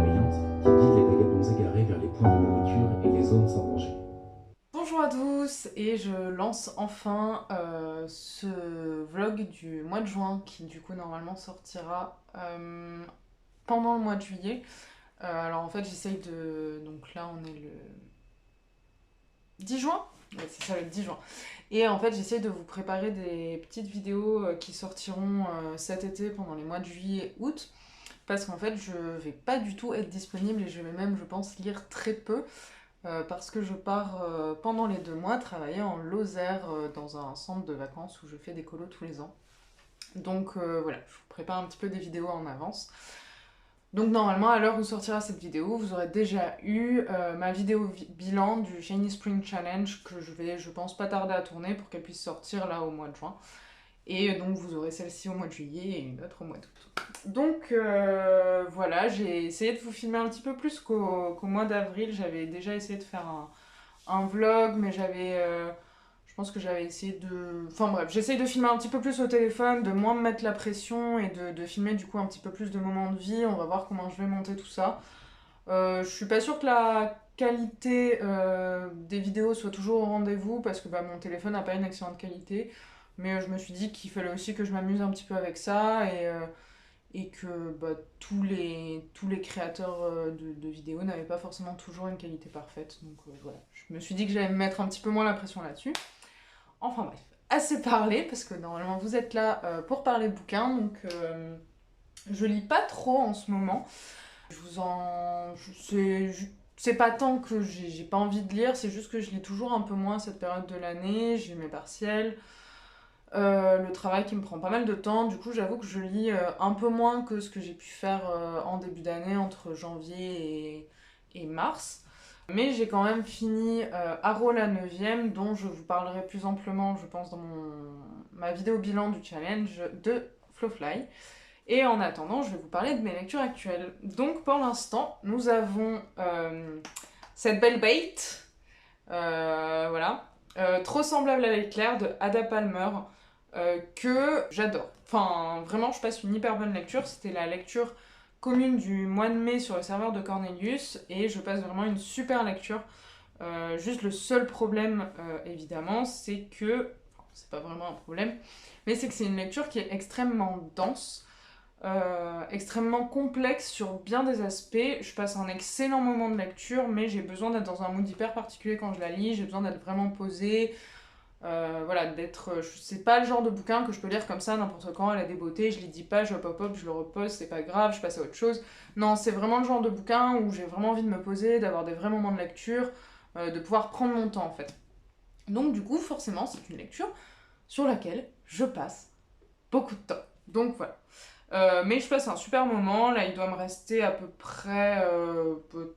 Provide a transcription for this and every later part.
bienveillante qui guide les vagabonds égarés vers les points de nourriture et les zones sans danger. Bonjour à tous et je lance enfin ce vlog du mois de juin qui du coup normalement sortira pendant le mois de juillet. Alors en fait j'essaye de... Donc là on est le 10 juin. Ouais, c'est ça, le 10 juin. Et en fait j'essaye de vous préparer des petites vidéos qui sortiront cet été pendant les mois de juillet et août. Parce qu'en fait je vais pas du tout être disponible et je vais même je pense lire très peu. Parce que je pars pendant les 2 mois travailler en Lozère dans un centre de vacances où je fais des colos tous les ans. Donc voilà, je vous prépare un petit peu des vidéos en avance. Donc normalement, à l'heure où sortira cette vidéo, vous aurez déjà eu ma vidéo bilan du Shiny Spring Challenge que je vais, je pense, pas tarder à tourner pour qu'elle puisse sortir là au mois de juin. Et donc vous aurez celle-ci au mois de juillet et une autre au mois d'août. Donc voilà, j'ai essayé de vous filmer un petit peu plus qu'au mois d'avril. J'avais déjà essayé de faire un vlog, mais je pense que j'avais essayé de... Enfin bref, j'essaye de filmer un petit peu plus au téléphone, de moins me mettre la pression et de filmer du coup un petit peu plus de moments de vie. On va voir comment je vais monter tout ça. Je suis pas sûre que la qualité des vidéos soit toujours au rendez-vous parce que bah, mon téléphone n'a pas une excellente qualité. Mais je me suis dit qu'il fallait aussi que je m'amuse un petit peu avec ça et que bah, tous les créateurs de vidéos n'avaient pas forcément toujours une qualité parfaite. Donc voilà, je me suis dit que j'allais me mettre un petit peu moins la pression là-dessus. Enfin bref, assez parlé parce que normalement vous êtes là pour parler bouquin, donc je lis pas trop en ce moment. Je vous en... C'est pas tant que j'ai pas envie de lire, c'est juste que je lis toujours un peu moins cette période de l'année, j'ai mes partiels, le travail qui me prend pas mal de temps, du coup j'avoue que je lis un peu moins que ce que j'ai pu faire en début d'année entre janvier et mars. Mais j'ai quand même fini Arrow la 9ème, dont je vous parlerai plus amplement, je pense, dans ma vidéo bilan du challenge de Flowfly. Et en attendant, je vais vous parler de mes lectures actuelles. Donc pour l'instant, nous avons cette belle bête, voilà, trop semblable à l'éclair de Ada Palmer, que j'adore. Enfin, vraiment, je passe une hyper bonne lecture. C'était la lecture commune du mois de mai sur le serveur de Cornelius, et je passe vraiment une super lecture. Juste le seul problème, évidemment, c'est que... Enfin, c'est pas vraiment un problème, mais c'est que c'est une lecture qui est extrêmement dense, extrêmement complexe sur bien des aspects. Je passe un excellent moment de lecture, mais j'ai besoin d'être dans un mood hyper particulier quand je la lis. J'ai besoin d'être vraiment posée. Voilà, d'être. C'est pas le genre de bouquin que je peux lire comme ça n'importe quand, elle a des beautés, je lis 10 pages, hop hop hop, je le repose, c'est pas grave, je passe à autre chose. Non, c'est vraiment le genre de bouquin où j'ai vraiment envie de me poser, d'avoir des vrais moments de lecture, de pouvoir prendre mon temps en fait. Donc du coup, forcément, c'est une lecture sur laquelle je passe beaucoup de temps. Donc voilà. Mais je passe un super moment. Là, il doit me rester à peu près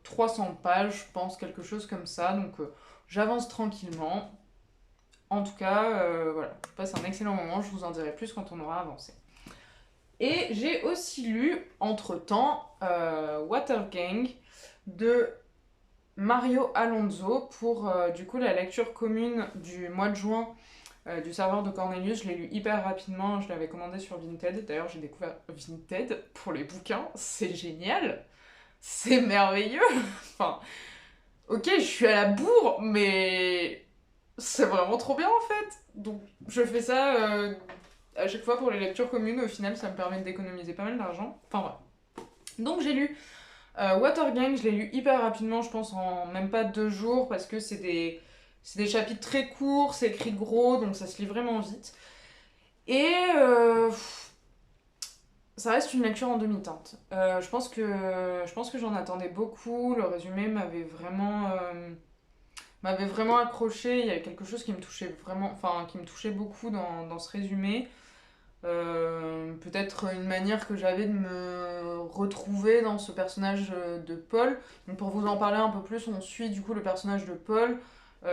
300 pages, je pense, quelque chose comme ça. Donc, j'avance tranquillement. En tout cas, voilà, je passe un excellent moment. Je vous en dirai plus quand on aura avancé. Et j'ai aussi lu, entre-temps, Water Gang de Mario Alonso pour, du coup, la lecture commune du mois de juin du serveur de Cornelius. Je l'ai lu hyper rapidement, je l'avais commandé sur Vinted. D'ailleurs, j'ai découvert Vinted pour les bouquins, c'est génial, c'est merveilleux. Enfin, ok, je suis à la bourre, mais c'est vraiment trop bien en fait. Donc, je fais ça à chaque fois pour les lectures communes. Au final, ça me permet d'économiser pas mal d'argent. Enfin, voilà. Donc, j'ai lu Water Gang, je l'ai lu hyper rapidement, je pense en même pas 2 jours, parce que c'est des chapitres très courts, c'est écrit gros, donc ça se lit vraiment vite. Et ça reste une lecture en demi-teinte. Je pense que j'en attendais beaucoup. Le résumé m'avait vraiment accroché. Il y avait quelque chose qui me touchait vraiment, enfin qui me touchait beaucoup dans ce résumé. Peut-être une manière que j'avais de me retrouver dans ce personnage de Paul. Donc pour vous en parler un peu plus, on suit du coup le personnage de Paul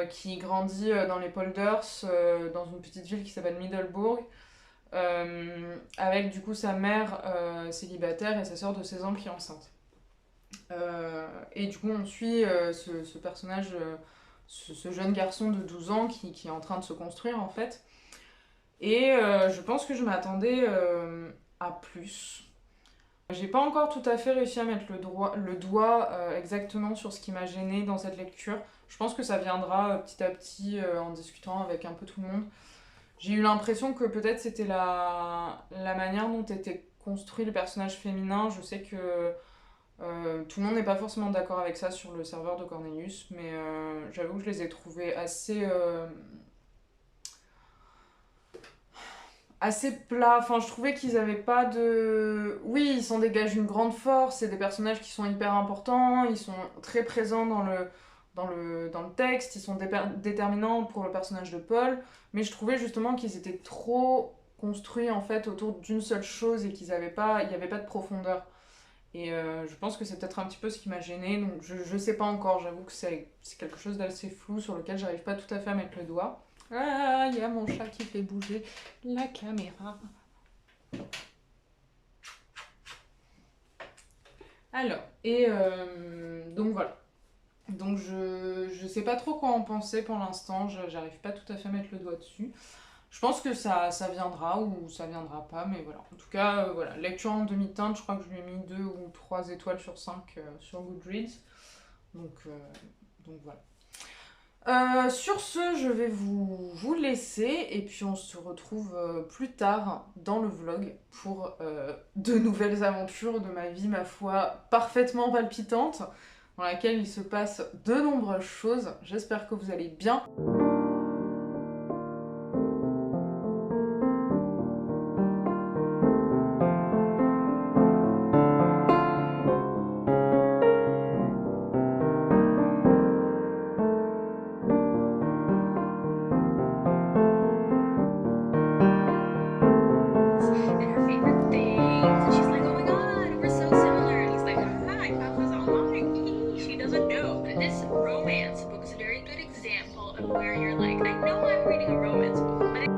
qui grandit dans les polders, dans une petite ville qui s'appelle Middleburg, avec du coup sa mère célibataire et sa sœur de 16 ans qui est enceinte. Et du coup on suit ce personnage, ce jeune garçon de 12 ans qui est en train de se construire en fait. Et je pense que je m'attendais à plus. J'ai pas encore tout à fait réussi à mettre le doigt exactement sur ce qui m'a gêné dans cette lecture. Je pense que ça viendra petit à petit en discutant avec un peu tout le monde. J'ai eu l'impression que peut-être c'était la manière dont était construit le personnage féminin. Je sais que tout le monde n'est pas forcément d'accord avec ça sur le serveur de Cornelius, mais j'avoue que je les ai trouvés assez plats. Enfin, je trouvais qu'ils avaient pas de... Oui, ils s'en dégagent une grande force, c'est des personnages qui sont hyper importants, ils sont très présents dans le texte, ils sont déterminants pour le personnage de Paul, mais je trouvais justement qu'ils étaient trop construits en fait autour d'une seule chose et il n'y avait pas de profondeur. Et je pense que c'est peut-être un petit peu ce qui m'a gênée, donc je sais pas encore, j'avoue que c'est quelque chose d'assez flou sur lequel j'arrive pas tout à fait à mettre le doigt. Ah, il y a mon chat qui fait bouger la caméra. Alors, et donc voilà. Donc je sais pas trop quoi en penser pour l'instant, j'arrive pas tout à fait à mettre le doigt dessus. Je pense que ça viendra ou ça viendra pas, mais voilà. En tout cas, voilà. Lecture en demi-teinte, je crois que je lui ai mis 2 ou 3 étoiles sur 5 sur Goodreads. Donc, euh, donc voilà. Sur ce, je vais vous laisser et puis on se retrouve plus tard dans le vlog pour de nouvelles aventures de ma vie, ma foi, parfaitement palpitante, dans laquelle il se passe de nombreuses choses. J'espère que vous allez bien. And her favorite things. And she's like, oh my god, we're so similar. And he's like, haha, I found this online. She doesn't know. But this romance book is a very good example of where you're like, I know I'm reading a romance book, but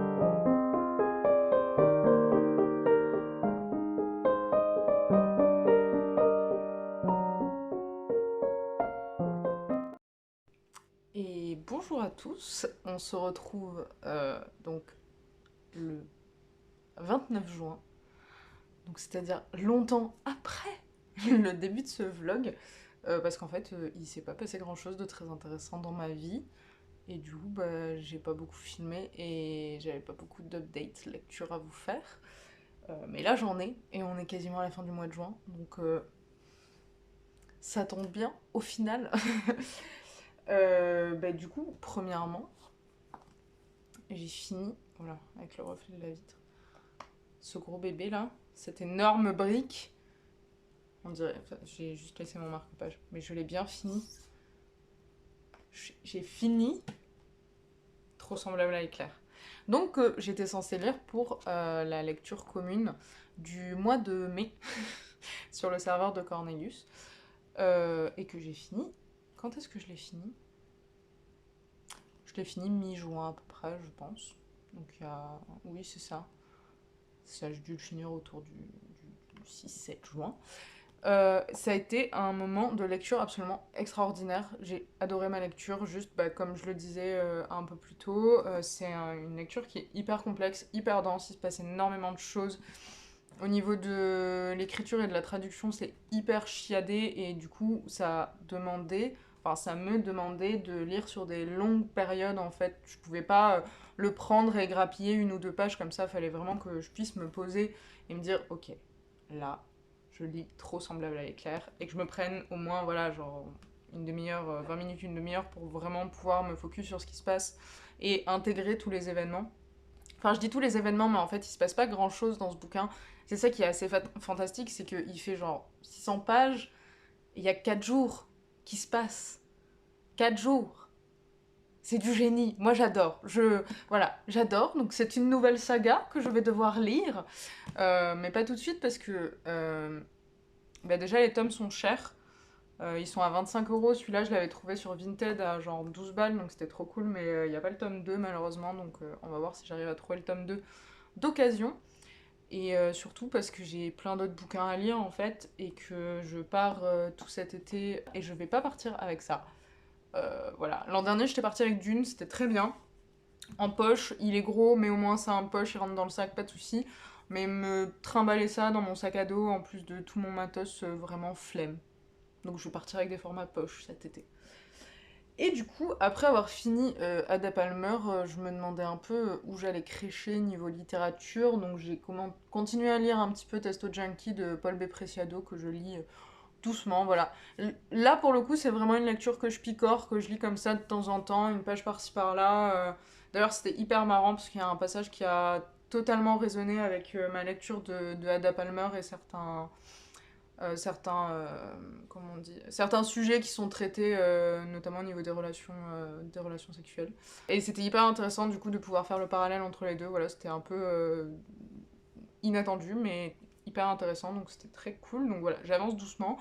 Et bonjour à tous, on se retrouve donc le 29 juin, donc c'est-à-dire longtemps après le début de ce vlog, parce qu'en fait il s'est pas passé grand chose de très intéressant dans ma vie, et du coup bah, j'ai pas beaucoup filmé et j'avais pas beaucoup d'updates lecture à vous faire, mais là j'en ai, et on est quasiment à la fin du mois de juin, donc ça tombe bien au final. Bah, du coup, premièrement, j'ai fini, voilà, avec le reflet de la vitre, ce gros bébé là, cette énorme brique. On dirait, enfin, j'ai juste laissé mon marque-page, mais je l'ai bien fini. J'ai fini, trop semblable à Éclair. Donc, j'étais censée lire pour la lecture commune du mois de mai sur le serveur de Cornelius, et que j'ai fini. Quand est-ce que je l'ai fini? Je l'ai fini mi-juin à peu près, je pense. Donc il y a... Oui, c'est ça. Ça, j'ai dû le finir autour du 6-7 juin. Ça a été un moment de lecture absolument extraordinaire. J'ai adoré ma lecture, juste bah, comme je le disais un peu plus tôt. C'est une lecture qui est hyper complexe, hyper dense, il se passe énormément de choses. Au niveau de l'écriture et de la traduction, c'est hyper chiadé et du coup, ça me demandait de lire sur des longues périodes en fait. Je pouvais pas le prendre et grappiller 1 ou 2 pages comme ça, fallait vraiment que je puisse me poser et me dire ok, là, je lis trop semblable à Éclair et que je me prenne au moins, voilà, genre une demi-heure, 20 minutes, une demi-heure pour vraiment pouvoir me focus sur ce qui se passe et intégrer tous les événements. Enfin, je dis tous les événements, mais en fait, il se passe pas grand-chose dans ce bouquin. C'est ça qui est assez fantastique, c'est qu'il fait genre 600 pages, et il y a 4 jours qui se passent. 4 jours. C'est du génie. Moi, j'adore. Voilà, j'adore. Donc, c'est une nouvelle saga que je vais devoir lire. Mais pas tout de suite parce que... bah déjà, les tomes sont chers. Ils sont à 25 €. Celui-là, je l'avais trouvé sur Vinted à genre 12 balles, donc c'était trop cool. Mais il n'y a pas le tome 2, malheureusement. Donc, on va voir si j'arrive à trouver le tome 2 d'occasion. Et surtout parce que j'ai plein d'autres bouquins à lire, en fait. Et que je pars tout cet été. Et je vais pas partir avec ça. Voilà. L'an dernier, j'étais partie avec Dune, c'était très bien. En poche, il est gros, mais au moins ça a un poche, il rentre dans le sac, pas de soucis. Mais me trimballer ça dans mon sac à dos, en plus de tout mon matos, vraiment flemme. Donc je vais partir avec des formats poche cet été. Et du coup, après avoir fini Ada Palmer, je me demandais un peu où j'allais crécher niveau littérature. Donc j'ai continué à lire un petit peu Testo Junkie de Paul B. Preciado, que je lis doucement, voilà. Là, pour le coup, c'est vraiment une lecture que je picore, que je lis comme ça de temps en temps, une page par-ci par-là. D'ailleurs, c'était hyper marrant, parce qu'il y a un passage qui a totalement résonné avec ma lecture de Ada Palmer et comment on dit, certains sujets qui sont traités, notamment au niveau des relations sexuelles. Et c'était hyper intéressant du coup de pouvoir faire le parallèle entre les deux. Voilà, c'était un peu inattendu, mais hyper intéressant, donc c'était très cool. Donc voilà, j'avance doucement.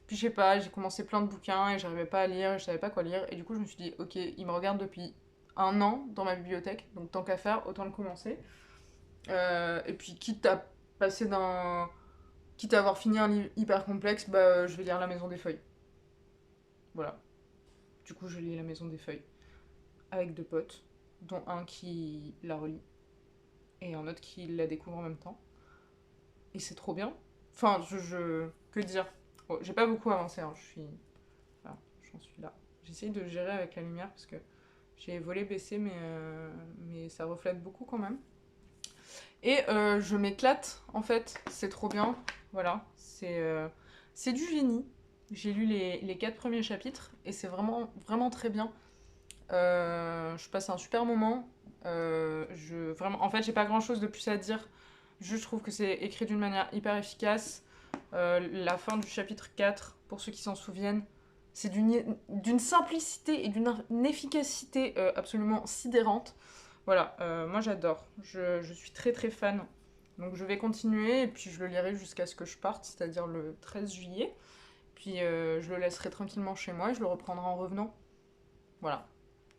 Puis je sais pas, j'ai commencé plein de bouquins et j'arrivais pas à lire, et je savais pas quoi lire. Et du coup, je me suis dit, ok, il me regarde depuis 1 an dans ma bibliothèque, donc tant qu'à faire, autant le commencer. Et puis quitte à avoir fini un livre hyper complexe, bah je vais lire La Maison des Feuilles. Voilà. Du coup, je lis La Maison des Feuilles avec 2 potes, dont un qui la relit et un autre qui la découvre en même temps. Et c'est trop bien. Enfin, que dire. Oh, j'ai pas beaucoup avancé, hein. Voilà, j'en suis là. J'essaye de gérer avec la lumière parce que j'ai volé baissé, mais ça reflète beaucoup quand même. Et je m'éclate, en fait, c'est trop bien. Voilà, c'est du génie. J'ai lu les 4 premiers chapitres et c'est vraiment, vraiment très bien. Je passe un super moment. Vraiment, en fait, j'ai pas grand chose de plus à dire. Je trouve que c'est écrit d'une manière hyper efficace. La fin du chapitre 4, pour ceux qui s'en souviennent, c'est d'une simplicité et d'une efficacité absolument sidérante. Voilà, moi j'adore. Je suis très très fan. Donc je vais continuer et puis je le lirai jusqu'à ce que je parte, c'est-à-dire le 13 juillet. Puis je le laisserai tranquillement chez moi et je le reprendrai en revenant. Voilà.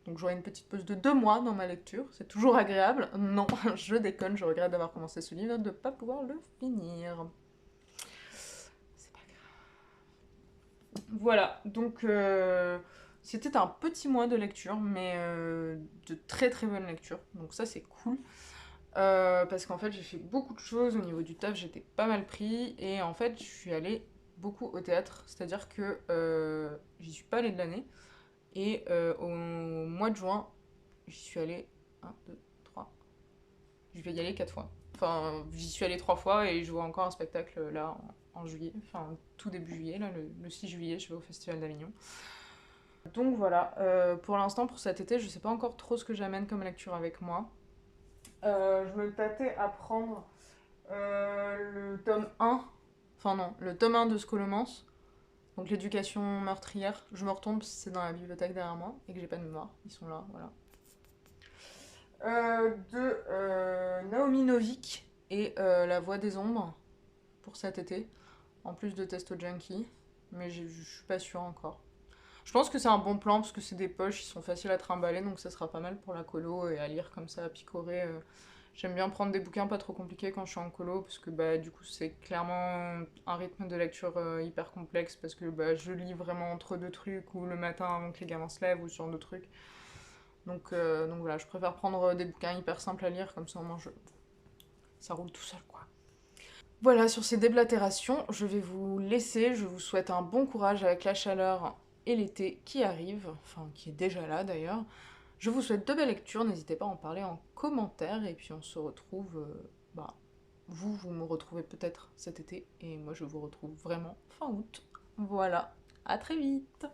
Donc j'aurai une petite pause de 2 mois dans ma lecture. C'est toujours agréable. Non, je déconne, je regrette d'avoir commencé ce livre et de ne pas pouvoir le finir. C'est pas grave. Voilà, donc c'était un petit mois de lecture, mais de très très bonne lecture. Donc ça c'est cool. Parce qu'en fait j'ai fait beaucoup de choses au niveau du taf, j'étais pas mal pris. Et en fait je suis allée beaucoup au théâtre. C'est-à-dire que j'y suis pas allée de l'année. Et au mois de juin, j'y suis allée 1, 2, 3. Je vais y aller 4 fois. Enfin, j'y suis allée 3 fois et je vois encore un spectacle là en juillet. Enfin, tout début juillet, là, le 6 juillet, je vais au Festival d'Avignon. Donc voilà, pour l'instant, pour cet été, je sais pas encore trop ce que j'amène comme lecture avec moi. Je me tâtais à prendre le tome 1. Enfin non, le tome 1 de Scholomance. Donc l'éducation meurtrière, je me retourne parce que c'est dans la bibliothèque derrière moi et que j'ai pas de mémoire, ils sont là, voilà. De Naomi Novik et La Voix des Ombres pour cet été, en plus de Testo Junkie, mais je suis pas sûre encore. Je pense que c'est un bon plan parce que c'est des poches, ils sont faciles à trimballer, donc ça sera pas mal pour la colo et à lire comme ça, à picorer. J'aime bien prendre des bouquins pas trop compliqués quand je suis en colo parce que bah, du coup c'est clairement un rythme de lecture hyper complexe parce que bah, je lis vraiment entre 2 trucs ou le matin avant que les gamins se lèvent ou sur 2 trucs. Donc voilà, je préfère prendre des bouquins hyper simples à lire, comme ça au moins ça roule tout seul quoi. Voilà, sur ces déblatérations, je vais vous laisser. Je vous souhaite un bon courage avec la chaleur et l'été qui arrive, enfin qui est déjà là d'ailleurs. Je vous souhaite de belles lectures, n'hésitez pas à en parler en commentaire et puis on se retrouve, vous me retrouvez peut-être cet été et moi je vous retrouve vraiment fin août. Voilà, à très vite!